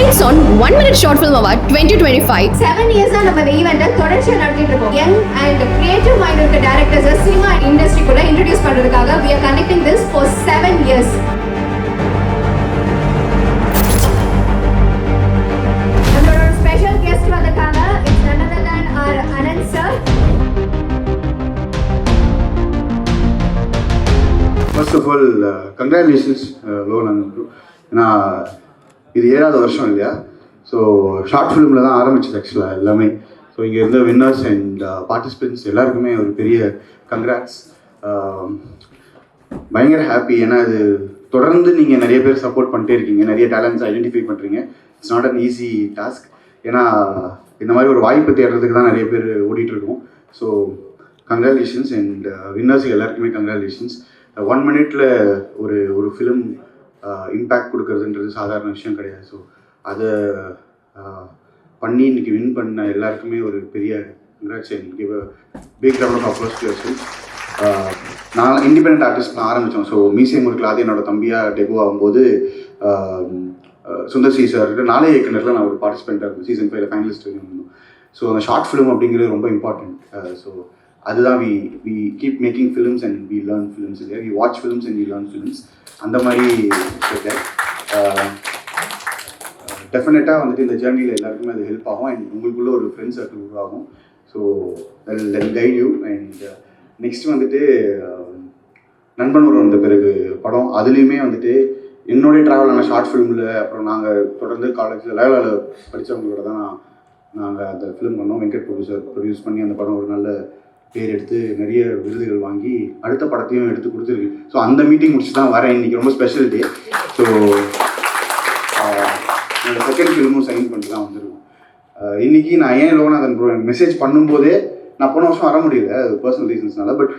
It's on 1 Minute Short Film Award 2025. 7 years நம்ம இந்த ஈவென்ட்டை தொடர்ச்சியாக நடத்திட்டு இருக்கோம். யங் அண்ட் கிரியேட்டிவ் மைண்ட் இருக்க டேரக்டர்ஸை சினிமா இண்டஸ்ட்ரிக்குள்ள இன்ட்ரடியூஸ் பண்றதுக்காக we are conducting this for 7 years. நம்மளோட ஸ்பெஷல் கெஸ்ட் வந்திருக்காங்க. It's none other than our Anand sir. First of all, congratulations, Lohan. ஏன்னா இது 7வது வருஷம் இல்லையா? ஸோ ஷார்ட் ஃபிலிமில் தான் ஆரம்பிச்சது ஆக்சுவலாக எல்லாமே. ஸோ இங்கே இருந்த வின்னர்ஸ் அண்ட் பார்ட்டிசிபெண்ட்ஸ் எல்லாருக்குமே ஒரு பெரிய கங்க்ராட்ஸ். பயங்கர ஹாப்பி. ஏன்னா இது தொடர்ந்து நீங்கள் நிறைய பேர் சப்போர்ட் பண்ணிட்டே இருக்கீங்க, நிறைய டேலண்ட்ஸ் ஐடென்டிஃபை பண்ணுறீங்க. It's not an easy task. ஏன்னா இந்த மாதிரி ஒரு வாய்ப்பு தேடுறதுக்கு தான் நிறைய பேர் ஓடிட்டுருக்கோம். ஸோ கங்க்ராச்சுலேஷன்ஸ் அண்ட் வின்னர்ஸுக்கு எல்லாருக்குமே கங்க்ராச்சுலேஷன்ஸ். 1 மினிட்ல ஒரு ஃபிலிம் இம்பேக்ட் கொடுக்கறதுன்றது சாதாரண விஷயம் கிடையாது. ஸோ அதை பண்ணி இன்றைக்கி வின் பண்ண எல்லாருக்குமே ஒரு பெரிய congrats and give a big round of applause to yourself. நான் இண்டிபெண்டன்ட் ஆர்டிஸ்ட் ஆரம்பித்தோம். ஸோ மீசை முறுக்கில் அது என்னோட தம்பியாக டெபு ஆகும்போது சுந்தர் சி சார் நாளே இயக்குனரில் நான் ஒரு பார்ட்டிசிபெண்ட்டாக இருந்தேன். சீசன் 5 ஃபைனலிஸ்ட் இருந்தோம். ஸோ அந்த ஷார்ட் ஃபிலிம் அப்படிங்கிறது ரொம்ப இம்பார்ட்டன்ட். ஸோ அதுதான் we keep making films and we learn films இல்லையா, we watch films and we learn films. அந்த மாதிரி டெஃபினட்டாக வந்துட்டு இந்த ஜேர்னியில் எல்லாருக்குமே அது ஹெல்ப் ஆகும் அண்ட் உங்களுக்குள்ள ஒரு ஃப்ரெண்ட் சர்க்கிள் உருவாகும். So that guide you. And next வந்துட்டு நண்பன் ஒரு வந்த பிறகு படம், அதுலேயுமே வந்துட்டு என்னுடைய ட்ராவலான ஷார்ட் ஃபிலிமில் அப்புறம் நாங்கள் தொடர்ந்து காலேஜில் லேவலில் படித்தவங்களோட தான் நாங்கள் அந்த ஃபிலிம் பண்ணோம். வெங்கட் ப்ரொடியூஸ் பண்ணி அந்த படம் ஒரு நல்ல பேர் எடுத்து நிறைய விருதுகள் வாங்கி அடுத்த படத்தையும் எடுத்து கொடுத்துருக்கு. ஸோ அந்த மீட்டிங் முடிச்சு தான் வரேன். இன்றைக்கி ரொம்ப ஸ்பெஷல் டே. ஸோ என்னோடய செகண்ட் ஃபிலிமும் சைன் பண்ணிட்டு தான் வந்துருக்கோம். இன்றைக்கி நான் ஏன் லோகநாதன் ப்ரோ மெசேஜ் பண்ணும்போதே, நான் போன வருஷம் வர முடியல பர்சனல் ரீசன்ஸ்னால, பட்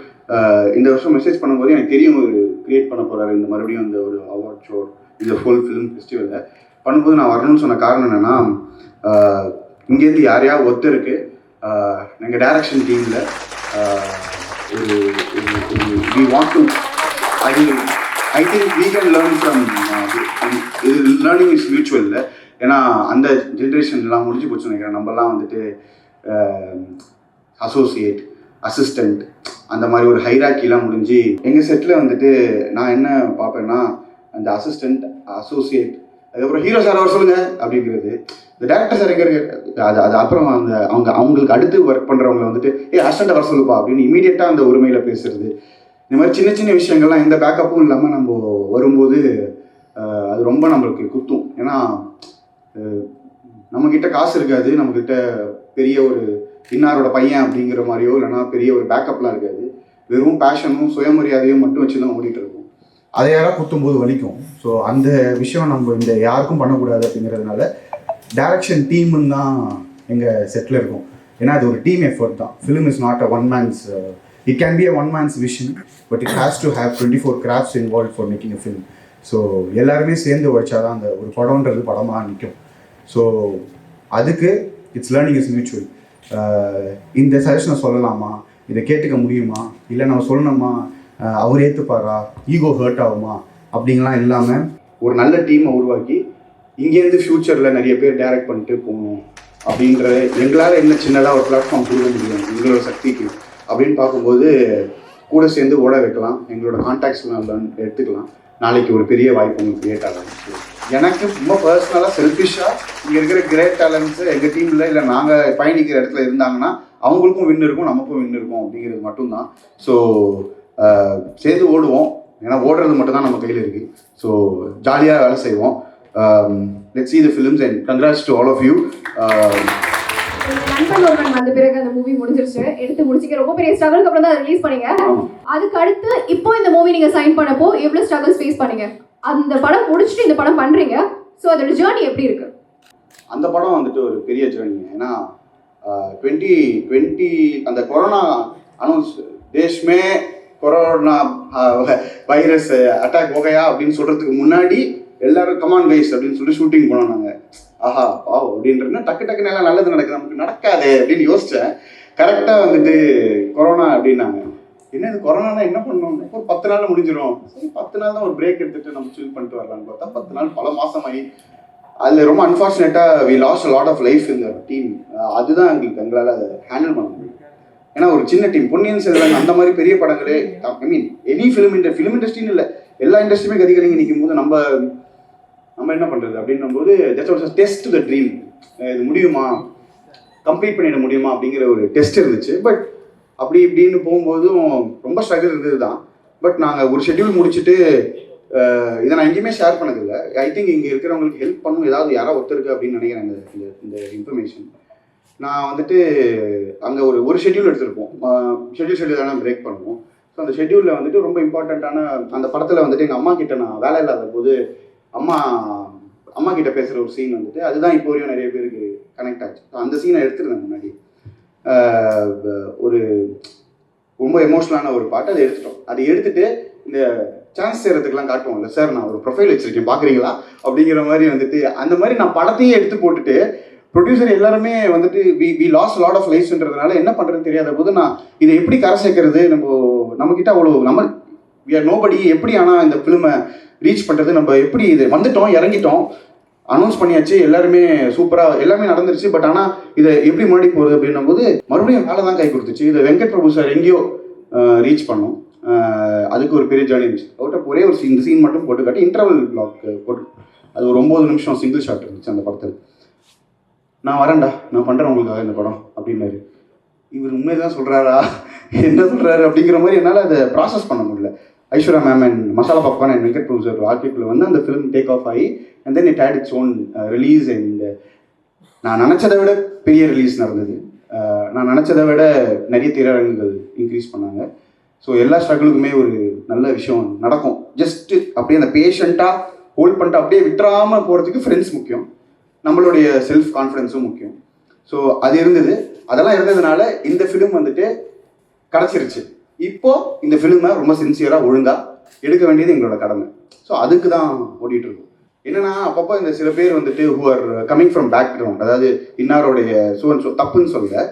இந்த வருஷம் மெசேஜ் பண்ணும்போதே எனக்கு தெரியும் ஒரு க்ரியேட் பண்ண போகிறாரு இந்த மறுபடியும் இந்த ஒரு அவார்ட் ஷோ, இந்த ஃபுல் ஃபிலிம் ஃபெஸ்டிவலில் பண்ணும்போது நான் வரணும்னு சொன்ன காரணம் என்னென்னா, இங்கேருந்து யாரையாவது ஒருத்தருக்கு எங்கள் டைரக்ஷன் டீமில் ஒரு we want to, I think we can learn from learning is mutual. ஏன்னா அந்த ஜென்ரேஷன்லாம் முடிஞ்சு போச்சு நினைக்கிறேன். நம்மலாம் வந்துட்டு அசோசியேட், அசிஸ்டண்ட் அந்த மாதிரி ஒரு ஹைராக்கிலாம் முடிஞ்சு எங்கள் செட்டில் வந்துட்டு நான் என்ன பார்ப்பேன்னா, அந்த அசிஸ்டண்ட், அசோசியேட், அதுக்கப்புறம் ஹீரோ சார் அவர் சொல்லுங்கள் அப்படிங்கிறது, இந்த டேரக்டர் சார் எங்கே இருக்கு அது அப்புறம் அவங்களுக்கு அடுத்து ஒர்க் பண்ணுறவங்க வந்துட்டு அசிஸ்டண்ட் வர சொல்லுப்பா அப்படின்னு இமீடியட்டாக அந்த உரிமையில் பேசுறது. இந்த மாதிரி சின்ன சின்ன விஷயங்கள்லாம் எந்த பேக்கப்பும் இல்லாமல் நம்ம வரும்போது அது ரொம்ப நம்மளுக்கு குத்தும். ஏன்னா நம்மக்கிட்ட காசு இருக்காது, நம்மக்கிட்ட பெரிய ஒரு இன்னாரோட பையன் அப்படிங்கிற மாதிரியோ இல்லைனா பெரிய ஒரு பேக்கப்லாம் இருக்காது. வெறும் பேஷனும் சுயமரியாதையும் மட்டும் வச்சு தான் ஓடிட்டு இருக்கும். அதை யாராவது குத்தும்போது வலிக்கும். ஸோ அந்த விஷயம் நம்ம இந்த யாருக்கும் பண்ணக்கூடாது அப்படிங்கிறதுனால டைரக்ஷன் டீமுன்னு தான் எங்கள் செட்டில் இருக்கும். ஏன்னா அது ஒரு டீம் எஃபர்ட் தான். Film is not a one mens, it can be a one mens vision, but it has to have 24 crafts involve for making a film. So எல்லாருமே சேர்ந்து உழைச்சாதான் அந்த ஒரு படம்ன்றது படமாக நிற்கும். ஸோ அதுக்கு இட்ஸ் லேர்னிங் இஸ் மியூச்சுவல். இந்த சஜஷனை சொல்லலாமா, இதை கேட்டுக்க முடியுமா, இல்லை நம்ம சொல்லணுமா, அவர் ஏற்றுப்பாரா, ஈகோ ஹர்ட் ஆகுமா அப்படிங்கலாம் இல்லாமல் ஒரு நல்ல டீமை உருவாக்கி இங்கேருந்து ஃப்யூச்சரில் நிறைய பேர் டைரக்ட் பண்ணிட்டு போகணும் அப்படின்ற எங்களால் என்ன சின்னதாக ஒரு பிளாட்ஃபார்ம் கொடுக்க முடியும் எங்களோட சக்திக்கு அப்படின்னு பார்க்கும்போது கூட சேர்ந்து ஓட வைக்கலாம். எங்களோட கான்டாக்ட்ஸ்லாம் எடுத்துக்கலாம். நாளைக்கு ஒரு பெரிய வாய்ப்பு உங்களுக்கு கிரியேட் ஆகும். எனக்கு ரொம்ப பர்சனலாக செல்ஃபிஷாக இங்கே இருக்கிற கிரேட் டேலண்ட்ஸு எங்கள் டீமில் இல்லை நாங்கள் பயணிக்கிற இடத்துல இருந்தாங்கன்னா அவங்களுக்கும் வின் இருக்கும், நமக்கும் வின் இருக்கும் அப்படிங்கிறது மட்டும்தான். ஸோ சேர்ந்து ஓடுவோம். ஏன்னா ஓடுறது மட்டும் தான் நம்ம கையில் இருக்குது. ஸோ ஜாலியாக வேலை செய்வோம். Let's see the films and congrats to all of you. நண்பன் ஒருவன் வந்த பிறகு அந்த மூவி முடிஞ்சிருச்சு. எடுத்து முடிச்சிக்க ரொம்ப பெரிய ஸ்ட்ரகிள்க்கு அப்புறம் தான் ரிலீஸ் பண்ணீங்க. அதுக்கு அடுத்து இப்போ இந்த மூவி நீங்கள் சைன் பண்ணப்போ எவ்வளோ ஸ்ட்ரகிள்ஸ் ஃபேஸ் பண்ணீங்க? அந்த படம் முடிச்சுட்டு இந்த படம் பண்ணுறீங்க. ஸோ அதோட ஜேர்னி எப்படி இருக்கு? அந்த படம் வந்துட்டு ஒரு பெரிய ஜேர்னி. ஏன்னா 2020 அந்த கொரோனா அனௌன்ஸ் தேஷ்மே கொரோனா வைரஸ் அட்டாக் ஓகையா அப்படின்னு சொல்கிறதுக்கு முன்னாடி எல்லாரும் கமான் கைஸ் அப்படின்னு சொல்லி ஷூட்டிங் போனோம். நாங்கள் ஆஹா பாவ் அப்படின்றதுனா டக்குன்னு எல்லாம் நல்லது நடக்குது, நமக்கு நடக்காது அப்படின்னு யோசித்தேன். கரெக்டாக வந்துட்டு கொரோனா அப்படின்னாங்க. என்ன இது கொரோனா என்ன பண்ணணும், ஒரு 10 நாள் முடிஞ்சிடும். சரி 10 நாள் தான் ஒரு பிரேக் எடுத்துகிட்டு நம்ம சில் பண்ணிட்டு வரலான்னு பார்த்தா 10 நாள் பல மாதமாகி அதில் ரொம்ப அன்ஃபார்ச்சுனேட்டாக we lost a lot of life இந்த டீம். அதுதான் எங்களால் அதை ஹேண்டில் பண்ண முடியும். ஏன்னா ஒரு சின்ன டீம், பொன்னியின் செல்வன் அந்த மாதிரி பெரிய படங்களே, ஐ மீன் எனி ஃபிலிம் இண்டஸ்ட்ரின்னு இல்லை, எல்லா இண்டஸ்ட்ரியுமே கதிகலங்கி நிற்கும் போது நம்ம என்ன பண்ணுறது அப்படின்னும் போது ஜஸ்ட் ஒரு டெஸ்ட் த ட்ரீம். இது முடியுமா, கம்ப்ளீட் பண்ணிட முடியுமா அப்படிங்கிற ஒரு டெஸ்ட் இருந்துச்சு. பட் அப்படி இப்படின்னு போகும்போதும் ரொம்ப ஸ்ட்ரகிள் இருந்தது தான். பட் நாங்கள் ஒரு ஷெட்யூல் முடிச்சுட்டு இதை நான் எங்கேயுமே ஷேர் பண்ணதில்லை. ஐ திங்க் இங்கே இருக்கிறவங்களுக்கு ஹெல்ப் பண்ணணும் ஏதாவது யாராவது ஒருத்தருக்கு அப்படின்னு நினைக்கிறேன் இந்த இன்ஃபர்மேஷன். நான் வந்துட்டு அங்கே ஒரு ஷெட்யூல் எடுத்திருப்போம். ஷெட்யூல் பிரேக் பண்ணுவோம். ஸோ அந்த ஷெட்யூலில் வந்துட்டு ரொம்ப இம்பார்ட்டண்ட்டான அந்த படத்தில் வந்துட்டு எங்கள் அம்மா கிட்ட நான் வேலை இல்லாத போது அம்மா கிட்ட பேசுகிற ஒரு சீன் வந்துட்டு அதுதான் இப்போ வரையும் நிறைய பேருக்கு கனெக்ட் ஆச்சு. அந்த சீனை எடுத்துருந்தேன் முன்னாடி. ஒரு ரொம்ப எமோஷ்னலான ஒரு பாட்டு அதை எடுத்துட்டோம். அதை எடுத்துட்டு இந்த சான்ஸ் செய்கிறதுக்கெலாம் காட்டுவோம்ல, சார் நான் ஒரு ப்ரொஃபைல் வச்சுருக்கேன் பார்க்குறீங்களா அப்படிங்கிற மாதிரி வந்துட்டு அந்த மாதிரி நான் படத்தையே எடுத்து போட்டுட்டு ப்ரொடியூசர் எல்லாருமே வந்துட்டு வி லாஸ் லாட் ஆஃப் லைஃப்ன்றதுனால என்ன பண்ணுறதுன்னு தெரியாத போது நான் இதை எப்படி கரை சேர்க்கறது, நம்மக்கிட்ட அவ்வளோ வி ஆர் நோபடி, எப்படி ஆனால் இந்த ஃபிலிமை ரீச் பண்ணுறது, நம்ம எப்படி இது வந்துட்டோம் இறங்கிட்டோம் அனௌன்ஸ் பண்ணியாச்சு, எல்லாருமே சூப்பராக எல்லாமே நடந்துருச்சு. பட் ஆனால் இதை எப்படி முன்னாடி போகிறது அப்படின்னும் போது மறுபடியும் வேலை தான் கை கொடுத்துச்சு. இதை வெங்கட் பிரபு சார் எங்கேயோ ரீச் பண்ணோம். அதுக்கு ஒரு பெரிய ஜேர்னி இருந்துச்சு. அவர்கிட்ட ஒரே ஒரு இந்த சீன் மட்டும் போட்டு காட்டி இன்டர்வல் பிளாக் போட்டு அது ஒரு 9 நிமிஷம் சிங்கிள் ஷாட் இருந்துச்சு அந்த படத்தில். நான் வரேன்டா, நான் பண்ணுறேன் உங்களுக்காக இந்த படம் அப்படின்னாரு. இவர் உண்மையை தான் சொல்கிறாரா, என்ன சொல்கிறாரு அப்படிங்கிற மாதிரி என்னால் அதை ப்ராசஸ் பண்ண முடியல. Aishwarya ma'am and Masala popcorn and Venkat Prabhu sir article வந்து அந்த ஃபிலிம் டேக் ஆஃப் ஆகி and then it had its own release. And நான் நினச்சதை விட பெரிய ரிலீஸ் நடந்தது. நான் நினச்சதை விட நிறைய திரையரங்குகள் இன்க்ரீஸ் பண்ணாங்க. ஸோ எல்லா ஸ்ட்ரகிளுக்குமே ஒரு நல்ல விஷயம் நடக்கும். ஜஸ்ட்டு அப்படியே அந்த பேஷண்ட்டாக ஹோல்ட் பண்ணிட்டு அப்படியே விட்டுறாமல் போகிறதுக்கு ஃப்ரெண்ட்ஸ் முக்கியம், நம்மளுடைய செல்ஃப் கான்ஃபிடென்ஸும் முக்கியம். ஸோ அது இருந்தது. அதெல்லாம் இருந்ததுனால இந்த ஃபிலிம் வந்துட்டு கிடச்சிருச்சு. இப்போது இந்த ஃபிலிமை ரொம்ப சின்சியராக ஒழுங்காக எடுக்க வேண்டியது எங்களோட கடமை. ஸோ அதுக்கு தான் ஓடிட்டுருக்கோம். என்னென்னா அப்பப்போ இந்த சில பேர் வந்துட்டு who are coming from background, அதாவது இன்னாரோடைய தப்புன்னு சொல்ல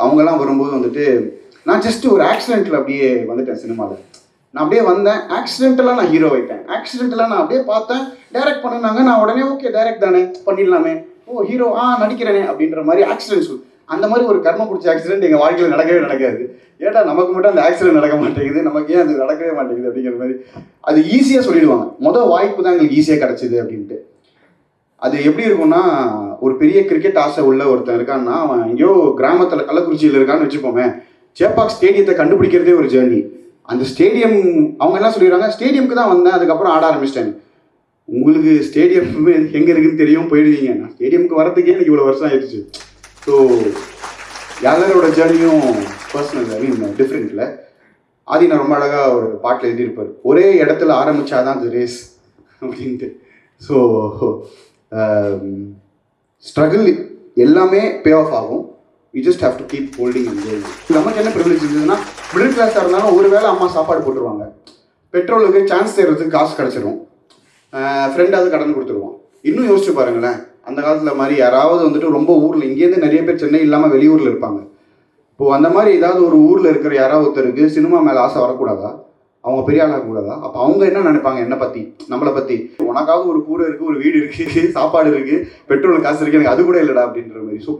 அவங்கெல்லாம் வரும்போது வந்துட்டு நான் ஜஸ்ட்டு ஒரு ஆக்சிடென்ட்டில் அப்படியே வந்துட்டேன் சினிமாவில். நான் அப்படியே வந்தேன், ஆக்சிடென்டெல்லாம் நான் ஹீரோ ஆகிட்டேன், ஆக்சிடென்டெல்லாம் நான் அப்படியே பார்த்தேன், டைரக்ட் பண்ணினாங்க, நான் உடனே ஓகே டைரக்ட் தானே பண்ணிடலாமே, ஓ ஹீரோ நடிக்கிறேனே அப்படின்ற மாதிரி ஆக்சிடென்ட்ஸ். அந்த மாதிரி ஒரு கர்ம பிடிச்ச ஆக்சிடென்ட் எங்கள் வாழ்க்கையில் நடக்காது. ஏட்டா நமக்கு மட்டும் அந்த ஆக்சிடென்ட் நடக்க மாட்டேங்குது, நமக்கு ஏன் அது நடக்கவே மாட்டேங்குது அப்படிங்கிற மாதிரி அது ஈஸியாக சொல்லிடுவாங்க. வாய்ப்பு தான் எங்களுக்கு ஈஸியாக கிடச்சிது அப்படின்ட்டு. அது எப்படி இருக்கும்னா, ஒரு பெரிய கிரிக்கெட் ஆசை உள்ள ஒருத்தன் இருக்கான்னா அவன் எங்கேயோ கிராமத்தில் கள்ளக்குறிச்சியில் இருக்கான்னு வச்சுப்போமே, சேப்பாக் ஸ்டேடியத்தை கண்டுபிடிக்கிறதே ஒரு ஜேர்னி. அந்த ஸ்டேடியம் அவங்க என்ன சொல்லிடுறாங்க, ஸ்டேடியமுக்கு தான் வந்தேன், அதுக்கப்புறம் ஆட ஆரம்பிச்சிட்டேன். உங்களுக்கு ஸ்டேடியம் எங்கே இருக்குன்னு தெரியும் போயிடுவீங்க. நான் ஸ்டேடியமுக்கு வரதுக்கே எனக்கு இவ்வளோ வருஷம் ஆயிடுச்சு. ஸோ யாரோட ஜேர்னியும் பர்சனல் ஐ மீன் டிஃப்ரெண்ட்டில். ஆதி நான் ரொம்ப அழகாக ஒரு பாட்டில் எழுதியிருப்பார், ஒரே இடத்துல ஆரம்பித்தாதான் அது ரேஸ் அப்படின்ட்டு. ஸோ ஸ்ட்ரகிள் எல்லாமே பே ஆஃப் ஆகும். You just have to keep holding and going. நமக்கு என்ன ப்ரிவிலேஜ் இருந்ததுன்னா, மிடில் கிளாஸாக இருந்தாலும் ஒரு வேளை அம்மா சாப்பாடு போட்டுருவாங்க, பெட்ரோலுக்கு சான்ஸ் செய்கிறதுக்கு காசு கிடச்சிரும், ஃப்ரெண்டாவது கடன் கொடுத்துருவோம். இன்னும் யோசிச்சு பாருங்களேன், அந்த காலத்தில் மாதிரி யாராவது வந்துட்டு ரொம்ப ஊரில் இங்கேருந்து நிறைய பேர் சென்னை இல்லாமல் வெளியூரில் இருப்பாங்க. இப்போது அந்த மாதிரி ஏதாவது ஒரு ஊரில் இருக்கிற யாராவது ஒருத்தருக்கு சினிமா மேலே ஆசை வரக்கூடாதா, அவங்க பெரிய ஆளாகக்கூடாதா? அப்போ அவங்க என்ன நினைப்பாங்க என்னை பற்றி, நம்மளை பற்றி? உனக்காவது ஒரு கூரை இருக்குது, ஒரு வீடு இருக்குது, சாப்பாடு இருக்குது, பெட்ரோல் காசு இருக்குது, எனக்கு அது கூட இல்லைடா அப்படின்ற மாதிரி. ஸோ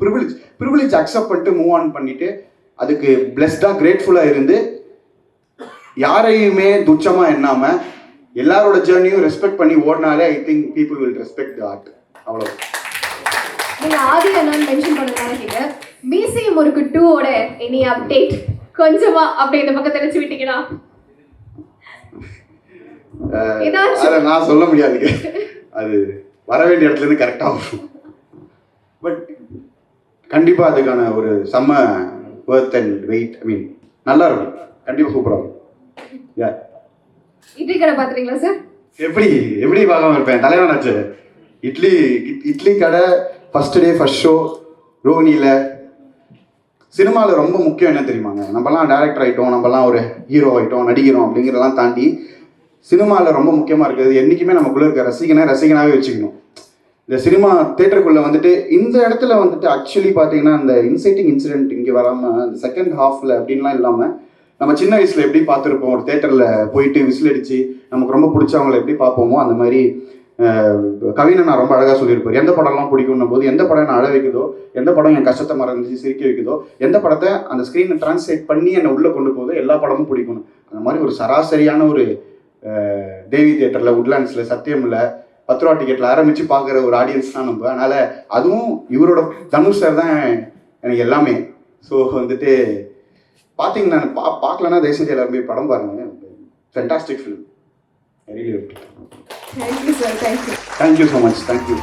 ப்ரிவிலேஜ் அக்செப்ட் பண்ணிட்டு மூவ் ஆன் பண்ணிவிட்டு அதுக்கு பிளெஸ்டாக கிரேட்ஃபுல்லாக இருந்து யாரையுமே துச்சமாக எண்ணாமல் எல்லாரோட ஜேர்னியும் ரெஸ்பெக்ட் பண்ணி ஓடினாலே I think people will respect the art. அவ்வளோ. நீங்கள் ஆதி என்னன்னு மென்ஷன் பண்ண நினைக்கிறீங்க. மியூசியம் முறுக்கு 2ஓட எனி அப்டேட் கொஞ்சமா அப்படி இந்த பக்கம் தெரிஞ்சு விட்டீங்கன்னா? அதை நான் சொல்ல முடியாதுங்க, அது வர வேண்டிய இடத்துல இருந்து கரெக்டாக வரும். பட் கண்டிப்பாக அதுக்கான ஒரு செம்ம ஒர்த் அண்ட் வெயிட், ஐ மீன் நல்லா இருக்கும், கண்டிப்பாக சூப்பராக இருக்கும். இட்லி கடை பார்த்துறீங்களா சார்? எப்படி பார்க்காம இருப்பேன், தலைவன் ஆச்சு. இட்லி கடை ஃபர்ஸ்ட் டே ஃபர்ஸ்ட் ஷோ ரோஹினியில். சினிமாவில் ரொம்ப முக்கியம் என்ன தெரியுமாங்க, நம்மலாம் டேரக்டர் ஆகிட்டோம், நம்மலாம் ஒரு ஹீரோ ஆகிட்டோம், நடிக்கிறோம் அப்படிங்கிறதெல்லாம் தாண்டி சினிமாவில் ரொம்ப முக்கியமாக இருக்குது என்றைக்குமே நமக்குள்ளே இருக்க ரசிகனாகவே வச்சுக்கணும். இந்த சினிமா தேட்டருக்குள்ளே வந்துட்டு இந்த இடத்துல வந்துட்டு ஆக்சுவலி பார்த்தீங்கன்னா அந்த இன்சைட்டிங் இன்சிடென்ட் இங்கே வராமல் அந்த செகண்ட் ஹாஃபில் அப்படின்லாம் இல்லாமல் நம்ம சின்ன வயசில் எப்படி பார்த்துருப்போம், ஒரு தேட்டரில் போயிட்டு விசில் அடித்து நமக்கு ரொம்ப பிடிச்சவங்களை எப்படி பார்ப்போமோ அந்த மாதிரி கவினை நான் ரொம்ப அழகாக சொல்லியிருப்பார். எந்த படம்லாம் பிடிக்கும்னும் போது எந்த படம் என்ன அழ வைக்குதோ, எந்த படம் என் கஷ்டத்தை மறந்துச்சு சிரிக்க வைக்குதோ, எந்த படத்தை அந்த ஸ்க்ரீனை டிரான்ஸ்லேட் பண்ணி என்னை உள்ளே கொண்டு போதோ எல்லா படமும் பிடிக்கணும். அந்த மாதிரி ஒரு சராசரியான ஒரு தேவி தியேட்டரில், உட்லாண்ட்ஸில், சத்தியமில் 10 ரூபா டிக்கெட்டில் ஆரம்பித்து பார்க்குற ஒரு ஆடியன்ஸ் தான் நம்ம. அதனால் அதுவும் இவரோட தனுஷ் சார் தான் எனக்கு எல்லாமே. ஸோ வந்துட்டு பார்த்தீங்கன்னா பார்க்கலன்னா தயவுசெய்து எல்லாருமே படம் பாருங்கள். Fantastic film. Really okay. Thank you, sir. Thank you. Thank you so much. Thank you.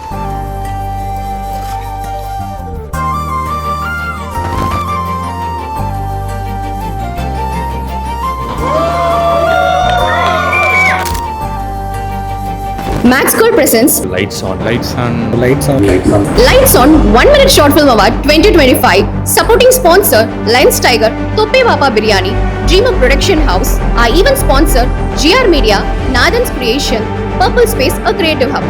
Maxcore presents Lights on. Lights on. Lights on. Lights On 1 Minute Short Film Award 2025. Supporting sponsor Lions Tiger, Tope Papa Biryani, Dreamer Production House. Our event sponsor GR Media, Nathan's Creation, Purple Space, a creative hub.